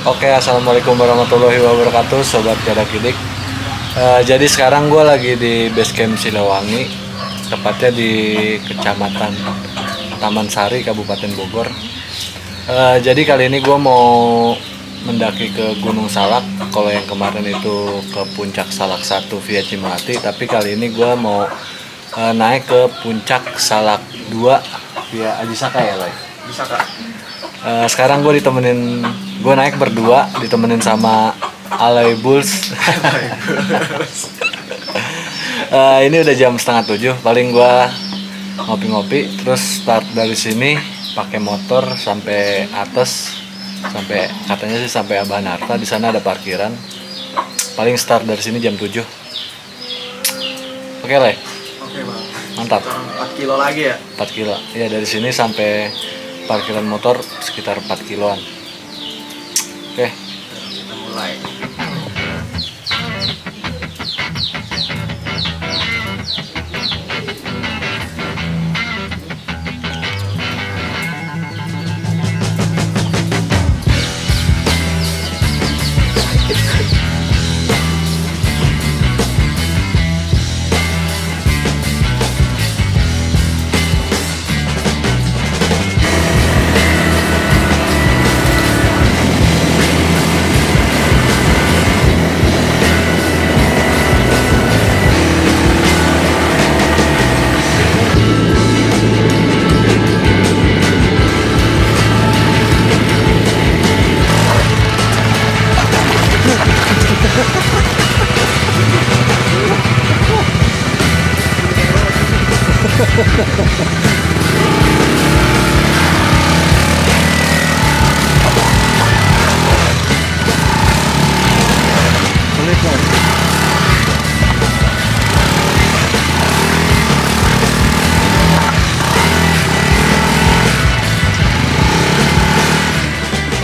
Oke, assalamualaikum warahmatallahi wabarakatuh, sobat Kidik. Jadi sekarang gue lagi di base camp Silewangi, tepatnya di Kecamatan Taman Sari, Kabupaten Bogor. Jadi kali ini gue mau mendaki ke Gunung Salak. Kalau yang kemarin itu ke Puncak Salak 1 via Cimati, tapi kali ini gue mau naik ke Puncak Salak 2 via Aji Saka ya, Lai? Bisa kak. Sekarang gue naik berdua, ditemenin sama Alay Bulls. Ini udah jam setengah 7, paling gue ngopi-ngopi, terus start dari sini pakai motor sampai atas, sampai katanya sih sampai Abanarta. Di sana ada parkiran. Paling start dari sini jam 7. Oke, Le. Oke bang. Mantap. 4 kilo lagi ya? 4 kilo. Ya, dari sini sampai parkiran motor sekitar 4 kiloan. Oke. Kita mulai.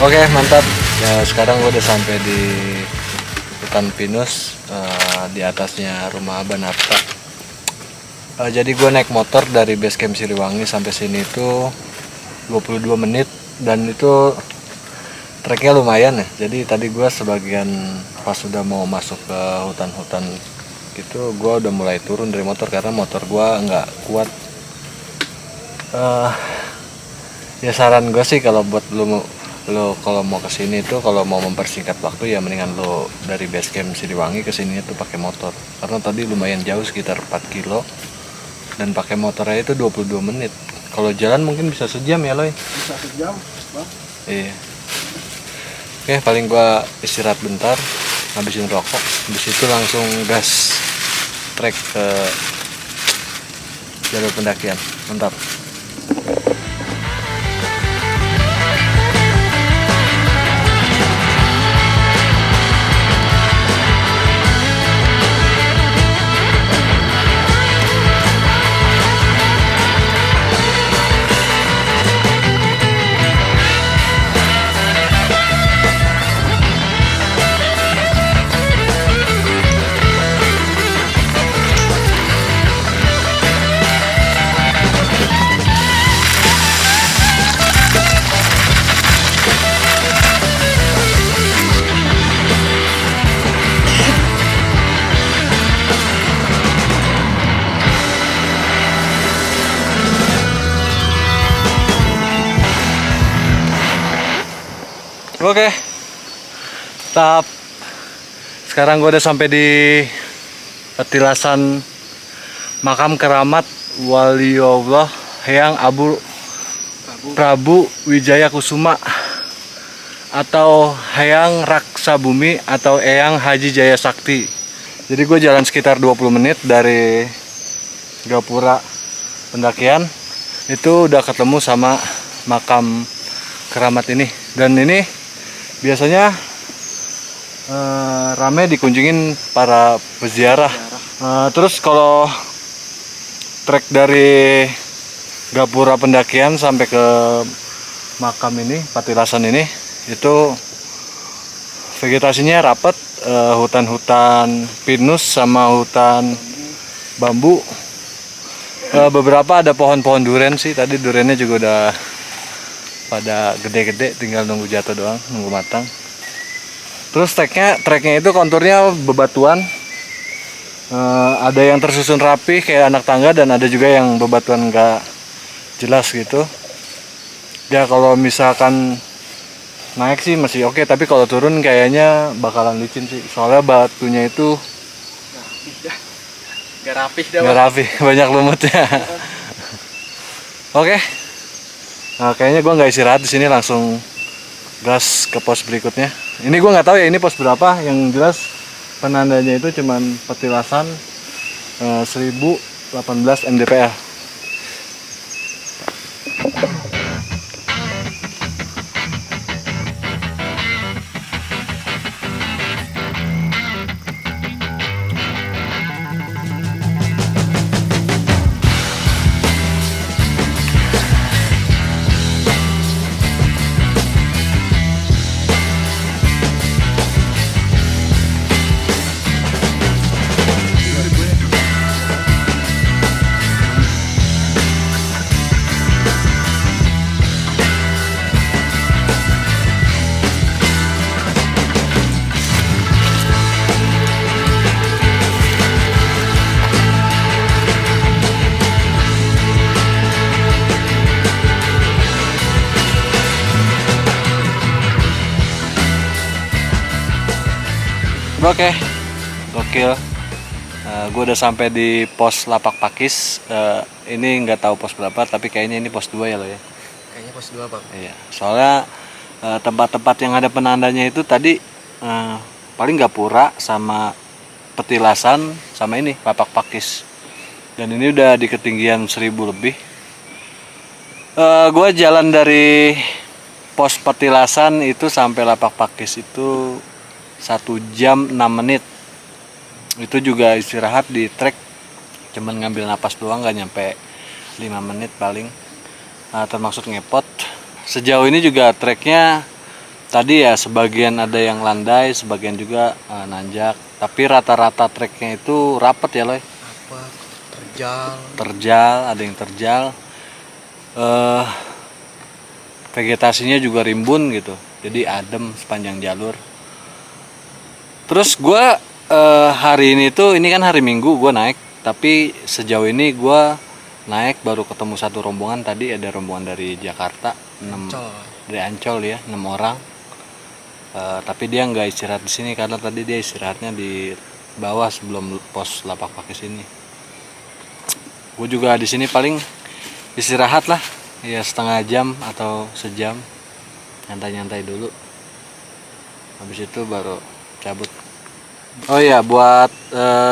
Oke, mantap. Ya, sekarang gue udah sampai di hutan pinus, di atasnya rumah Abanarta. Jadi gue naik motor dari base camp Siliwangi sampai sini itu 22 menit, dan itu treknya lumayan ya. Jadi tadi gue sebagian pas sudah mau masuk ke hutan-hutan gitu, gue udah mulai turun dari motor karena motor gue nggak kuat. Ya saran gue sih kalau buat lo kalau mau kesini tuh, kalau mau mempersingkat waktu ya mendingan lo dari base camp Siliwangi kesini tuh pakai motor, karena tadi lumayan jauh sekitar 4 kilo dan pakai motornya itu 22 menit. Kalau jalan mungkin bisa sejam ya, Loy? Bisa sejam bang. Iya. Oke, paling gua istirahat bentar, habisin rokok, habis itu langsung gas trek ke jalur pendakian. Mantap. Oke, tahap sekarang gue udah sampai di petilasan makam keramat Waliullah Hyang Abu Prabu Wijaya Kusuma atau Hyang Raksa Bumi atau Eyang Haji Jaya Sakti. Jadi gue jalan sekitar 20 menit dari Gapura pendakian, itu udah ketemu sama makam keramat ini. Dan ini biasanya rame dikunjungin para peziarah. Terus kalau trek dari Gapura pendakian sampai ke makam ini, petilasan ini, itu vegetasinya rapat, hutan-hutan pinus sama hutan bambu. Beberapa ada pohon-pohon duren sih, tadi durennya juga udah pada gede-gede, tinggal nunggu jatuh doang, nunggu matang. Terus treknya itu konturnya bebatuan. Ada yang tersusun rapi kayak anak tangga dan ada juga yang bebatuan nggak jelas gitu. Ya kalau misalkan naik sih masih oke, tapi kalau turun kayaknya bakalan licin sih. Soalnya batunya itu Gak rapih dah. nggak rapi, banyak lumutnya. Oke. Nah, kayaknya gua nggak istirahat di sini, langsung gas ke pos berikutnya. Ini gua nggak tahu ya ini pos berapa. Yang jelas penandanya itu cuman petilasan 1018 mdpl. Oke, gokil. Gue udah sampai di pos Lapak Pakis. Ini nggak tahu pos berapa, tapi kayaknya ini pos 2 ya lo ya. Kayaknya pos 2 bang. Iya, soalnya tempat-tempat yang ada penandanya itu tadi paling Gapura sama Petilasan sama ini Lapak Pakis. Dan ini udah di ketinggian 1000 lebih. Gue jalan dari pos Petilasan itu sampai Lapak Pakis itu 1 jam 6 menit. Itu juga istirahat di trek, cuman ngambil napas doang, nggak nyampe 5 menit paling. Termasuk ngepot. Sejauh ini juga treknya tadi ya sebagian ada yang landai, sebagian juga nanjak. Tapi rata-rata treknya itu rapet ya loh. Apa? Terjal. Terjal, ada yang terjal. Vegetasinya juga rimbun gitu, jadi adem sepanjang jalur. Terus gue hari ini tuh, ini kan hari Minggu gue naik, tapi sejauh ini gue naik baru ketemu satu rombongan. Tadi ada rombongan dari Jakarta, 6 dari Ancol ya, 6 orang. Tapi dia nggak istirahat di sini karena tadi dia istirahatnya di bawah sebelum pos Lapak Pakis ini. Gue juga di sini paling istirahat lah, ya setengah jam atau sejam, nyantai-nyantai dulu. Habis itu baru cabut. Oh iya, buat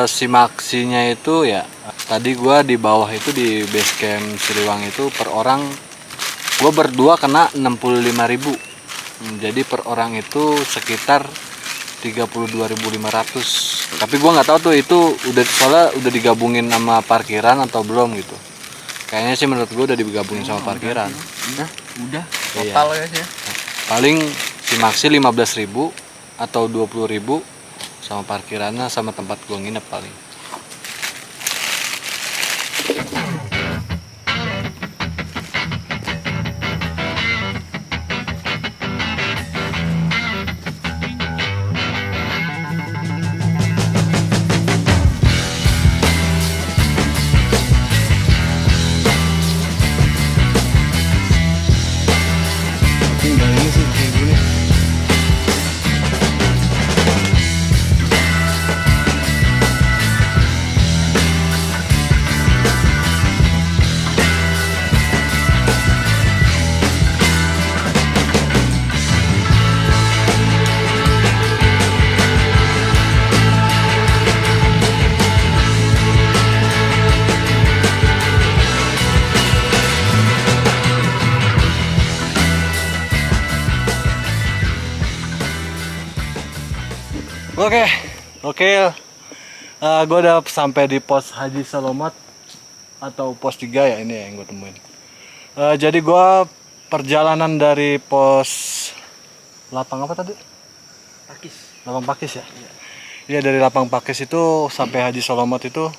simaksinya itu ya, tadi gua di bawah itu di base camp Siliwangi itu per orang gua berdua kena 65.000. Jadi per orang itu sekitar 32.500. Tapi gua nggak tahu tuh itu soalnya udah digabungin sama parkiran atau belum gitu. Kayaknya sih menurut gua udah digabungin sama parkiran. Udah. Iya. Total ya. Paling simaksi 15.000 atau 20.000 sama parkirannya sama tempat gua nginep paling. Tinggal ini sih kayak gini. Oke. Gue udah sampai di pos Haji Salomat atau pos 3 ya, ini yang gue temuin. Jadi gue perjalanan dari pos Lapang apa tadi? Pakis. Lapang Pakis ya? Iya, dari Lapang Pakis itu sampai Haji Salomat itu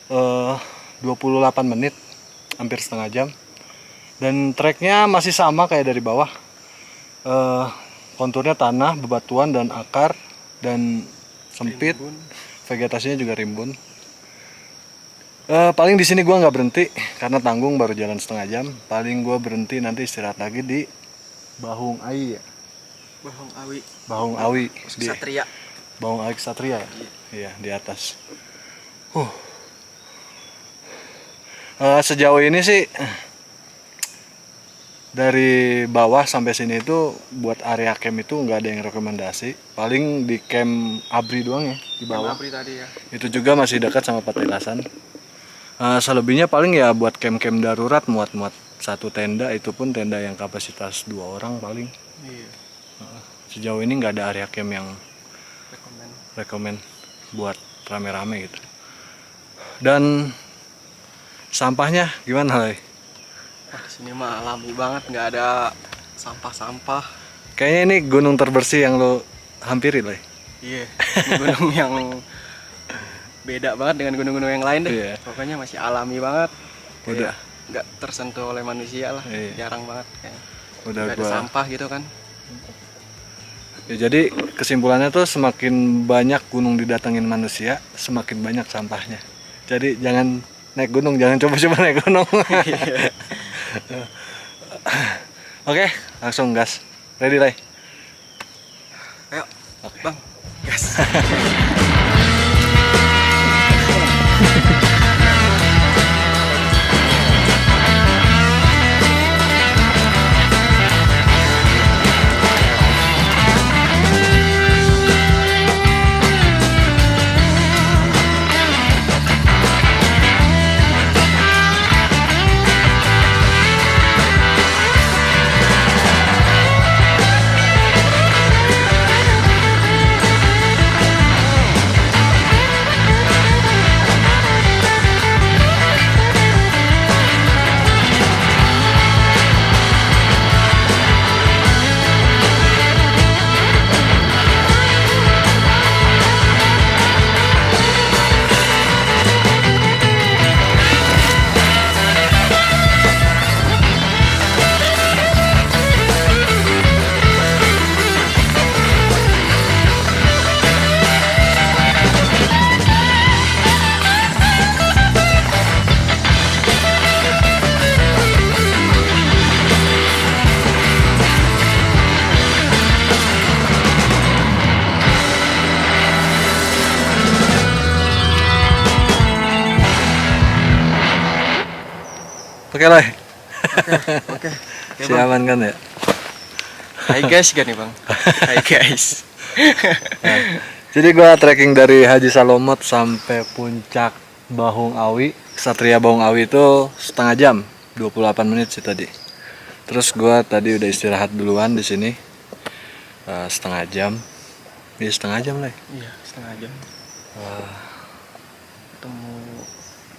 28 menit, hampir setengah jam. Dan treknya masih sama kayak dari bawah. konturnya tanah, bebatuan dan akar dan sempit. Rimbun. Vegetasinya juga rimbun. Paling di sini gua nggak berhenti karena tanggung baru jalan setengah jam. Paling gua berhenti nanti istirahat lagi di Bahung Ai ya. Bahung Awi. Bahung Awi di Satria. Bahung Awi Satria ya. Iya, di atas. Sejauh ini sih dari bawah sampai sini itu buat area camp itu nggak ada yang rekomendasi. Paling di camp Abri doang ya di bawah. Abri tadi ya. Itu juga masih dekat sama Patilasan. Selebihnya paling ya buat camp-camp darurat muat-muat satu tenda, itu pun tenda yang kapasitas 2 orang paling. Iya. Sejauh ini nggak ada area camp yang Rekomen. rekomen buat rame-rame gitu. Dan sampahnya gimana, Lay? Wah, di sini mah alami banget, nggak ada sampah-sampah. Kayaknya ini gunung terbersih yang lo hampiri, Lay. Iya. Ini gunung yang beda banget dengan gunung-gunung yang lain deh. Iya. Pokoknya masih alami banget. Udah. Kayak nggak tersentuh oleh manusia lah. Iya. Jarang banget kayaknya. Udah Nggak ada gua sampah gitu kan. Ya, jadi kesimpulannya tuh semakin banyak gunung didatengin manusia, semakin banyak sampahnya. Jadi jangan naik gunung, jangan coba-coba naik gunung. Oke, langsung gas. Ready, Lay? Ayo, Oke. Bang. Gas. Oke, Lay. Oke. Si aman kan ya? Hai guys, gak nih Bang? Hai guys. Jadi gua trekking dari Haji Salomot sampai puncak Bahung Awi, Satria Bahung Awi itu setengah jam, 28 menit sih tadi. Terus gua tadi udah istirahat duluan di sini setengah jam. Iya, setengah jam, Lay. Iya, setengah jam. Ketemu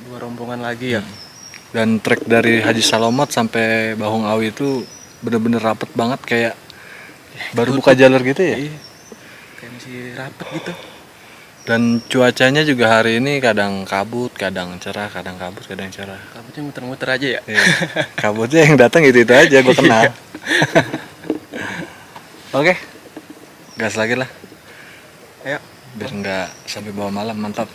2 rombongan lagi ya. Dan trek dari Haji Salomot sampai Bahung Awi itu bener-bener rapet banget, kayak baru buka jalur gitu ya. Iya. Kayak masih rapet gitu. Dan cuacanya juga hari ini kadang kabut, kadang cerah, kadang kabut, kadang cerah. Kabutnya muter-muter aja ya. Iya. Kabutnya yang datang itu aja, gue kenal. Oke, gas lagi lah, Ayo. biar nggak sampai bawah malam. Mantap.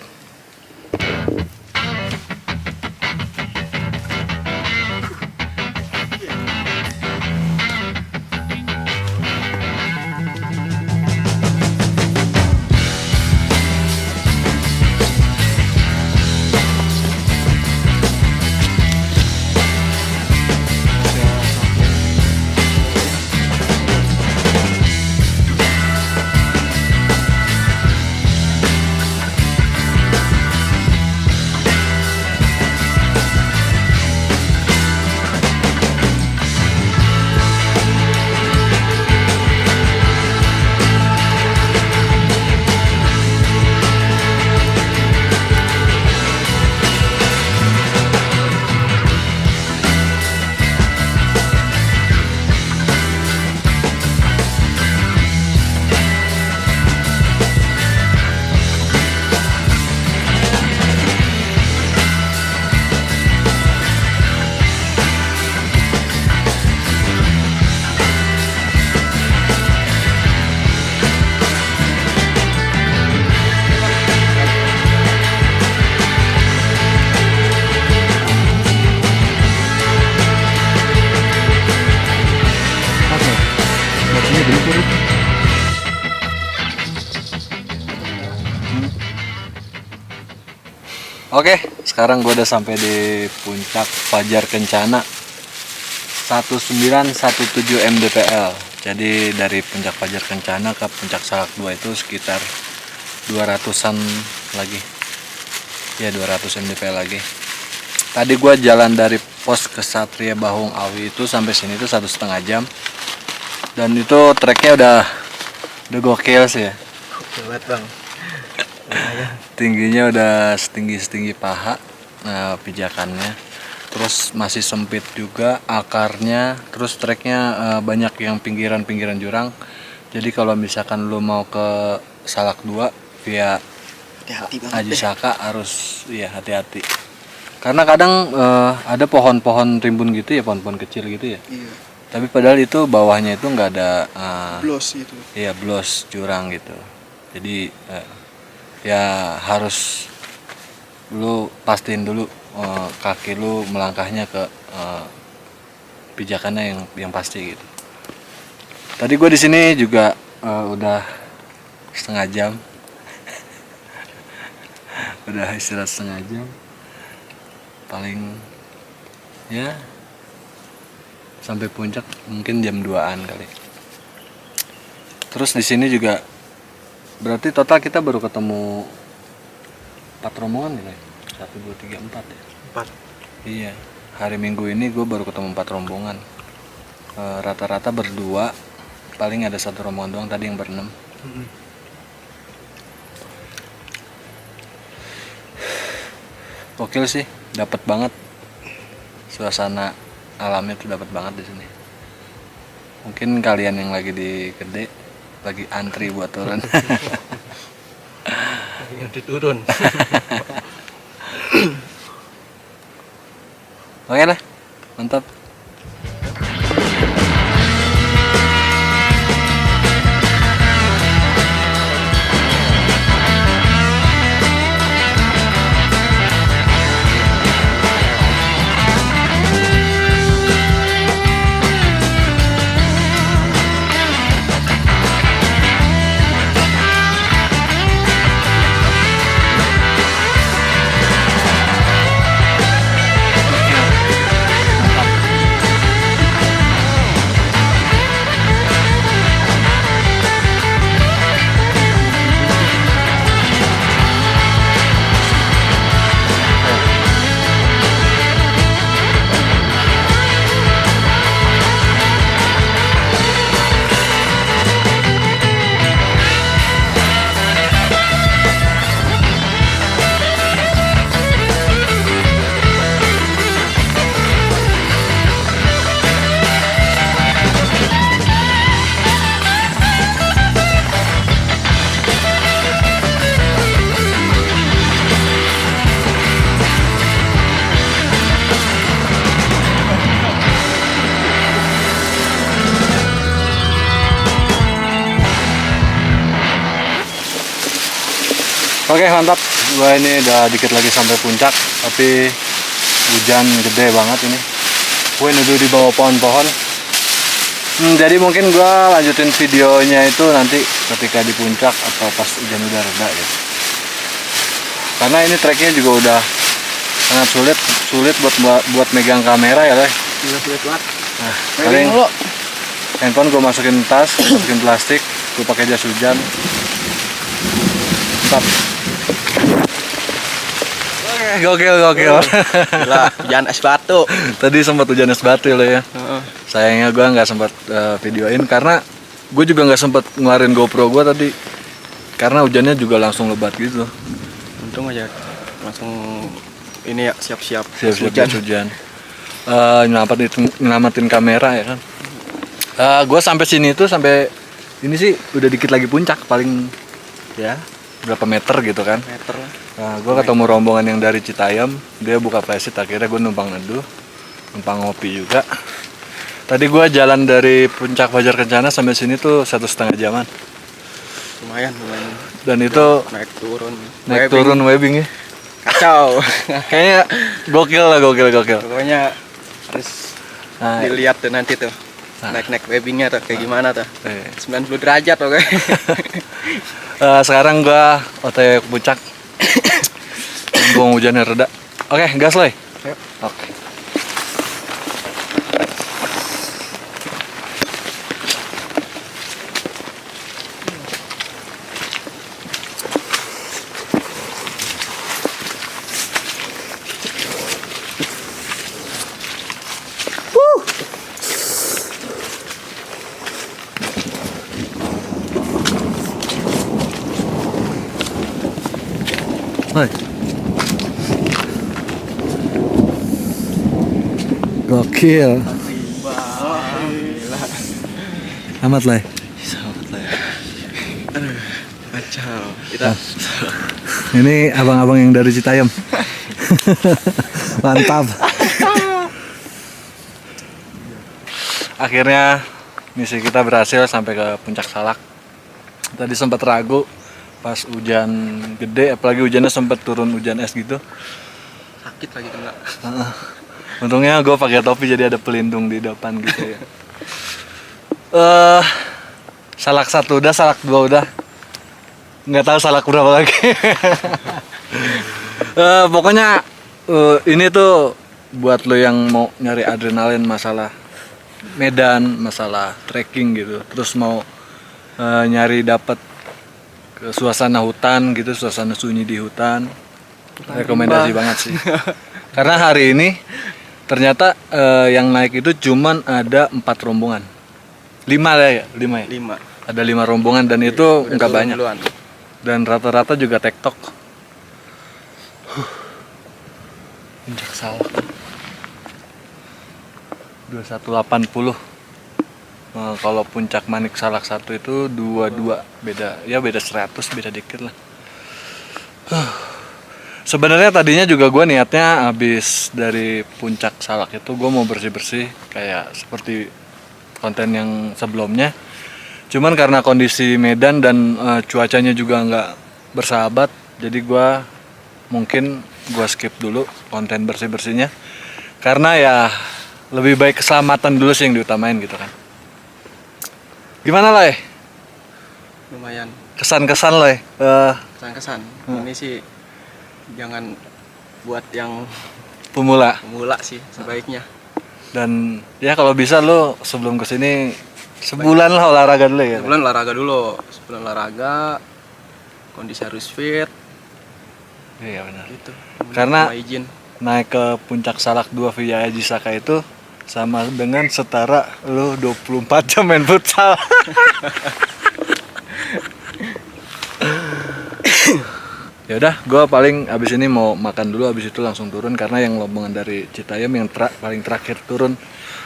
Oke, sekarang gue udah sampai di puncak Fajar Kencana 1917 mdpl. Jadi dari puncak Fajar Kencana ke puncak Salak 2 itu sekitar 200-an lagi. Ya 200 mdpl lagi. Tadi gue jalan dari pos Kesatria Bahung Awi itu sampai sini itu 1,5 jam. Dan itu treknya udah gokil sih ya. Hebat bang. Tingginya udah setinggi paha, pijakannya. Terus masih sempit juga akarnya. Terus treknya banyak yang pinggiran jurang. Jadi kalau misalkan lu mau ke Salak 2 via Hati-hati banget Haji Saka harus ya hati-hati. Karena kadang ada pohon-pohon rimbun gitu ya, pohon-pohon kecil gitu ya. Iya. Tapi padahal itu bawahnya itu nggak ada Blos gitu. iya blos jurang gitu. Jadi ya harus lu pastiin dulu kaki lu melangkahnya ke pijakannya yang pasti gitu. Tadi gue di sini juga udah setengah jam. Udah istirahat setengah jam. Paling ya sampai puncak mungkin jam 2-an kali. Terus di sini juga berarti total kita baru ketemu 4 rombongan nih, 1, 2, 3, 4 ya. 4. Iya, hari Minggu ini gue baru ketemu 4 rombongan. Rata-rata berdua, paling ada 1 rombongan doang tadi yang berenam. Gokil sih, dapat banget suasana alamnya tuh dapat banget di sini. Mungkin kalian yang lagi di Gede lagi antri buat turun. Yang turun. Oke lah, mantap. Oke mantap, gue ini udah dikit lagi sampai puncak, tapi hujan gede banget ini. Gue duduk di bawah pohon-pohon. Jadi mungkin gue lanjutin videonya itu nanti ketika di puncak atau pas hujan udah reda gitu. Karena ini treknya juga udah sangat sulit buat megang kamera ya leh. Iya sulit banget. Nah, paling handphone gue masukin tas, masukin plastik, gue pakai jas hujan. Mantap. Gokil. Gila, hujan es batu. Tadi sempat hujan es batu loh ya. Sayangnya gue nggak sempat videoin karena gue juga nggak sempat ngeluarin GoPro gue tadi karena hujannya juga langsung lebat gitu. Untung aja langsung ini ya siap-siap hujan. Nyelamatin kamera ya kan. Gue sampai sini tuh sampai ini sih udah dikit lagi puncak paling ya berapa meter gitu kan. Meter lah. Gue ketemu rombongan yang dari Citayam, dia buka flashit, akhirnya gue numpang neduh, numpang ngopi juga. Tadi gue jalan dari puncak Fajar Kencana sampai sini tuh 1,5 jaman. Lumayan. Dan itu naik turun webbing ya. Kacau. Kayaknya gokil. Pokoknya harus dilihat tuh nanti tuh. Naik webbingnya tuh kayak gimana tuh. 90 derajat oke. Sekarang gue OTW ke puncak. Mumpung hujannya reda. Oke, gas Loy. Yuk. Oke. Loy. Gokil. Amat Loy. Selamat lah ya. Aduh, kacau. Kita Ini abang-abang yang dari Citayam. Mantap. Akhirnya misi kita berhasil sampai ke Puncak Salak. Tadi sempat ragu pas hujan gede, apalagi hujannya sempat turun hujan es gitu. sakit lagi kena. Untungnya gue pakai topi jadi ada pelindung di depan gitu ya. Salak 1 udah, salak 2 udah. Nggak tahu salak berapa lagi. Pokoknya ini tuh buat lo yang mau nyari adrenalin masalah medan, masalah trekking gitu. Terus mau nyari dapat suasana hutan gitu, suasana sunyi di hutan. Rekomendasi banget sih. Karena hari ini ternyata yang naik itu cuman ada 4 rombongan. 5 lah ya, 5 ya. 5. Ada 5 rombongan dan itu Udah nggak turun banyak. duluan. Dan rata-rata juga tektok. Puncak Salak 2180. Kalau puncak Manik Salak 1 itu 22, beda 100, beda dikit lah. Sebenarnya tadinya juga gue niatnya habis dari puncak Salak itu gue mau bersih-bersih kayak seperti konten yang sebelumnya. Cuman karena kondisi medan dan cuacanya juga nggak bersahabat, jadi gue mungkin skip dulu konten bersih-bersihnya. Karena ya lebih baik keselamatan dulu sih yang diutamain gitu kan. Gimana Loy? Lumayan. Kesan-kesan Loy? Kesan-kesan. Ini sih jangan buat yang Pemula. pemula sih sebaiknya. Dan ya kalau bisa lo sebelum kesini sebulan lah olahraga dulu ya. Sebulan olahraga dulu. Sebulan olahraga, kondisi harus fit Iya benar. gitu. Karena Sama izin. naik ke puncak Salak 2 via Haji Saka itu sama dengan setara lo 24 jam main futsal. Ya udah, gue paling abis ini mau makan dulu, abis itu langsung turun karena yang rombongan dari Citayam yang paling terakhir turun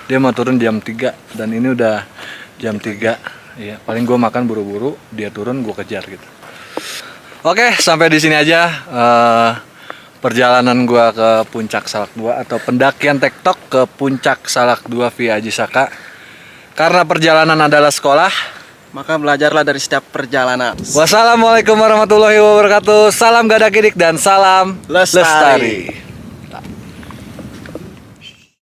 dia mau turun jam 3 dan ini udah jam 3. Iya, paling gue makan buru-buru, dia turun gue kejar gitu. Oke, sampai di sini aja perjalanan gue ke Puncak Salak 2 atau pendakian tektok ke Puncak Salak 2 via Haji Saka. Karena perjalanan adalah sekolah, Maka belajarlah dari setiap perjalanan. wassalamualaikum warahmatullahi wabarakatuh. Salam Gadakidik dan salam Lestari.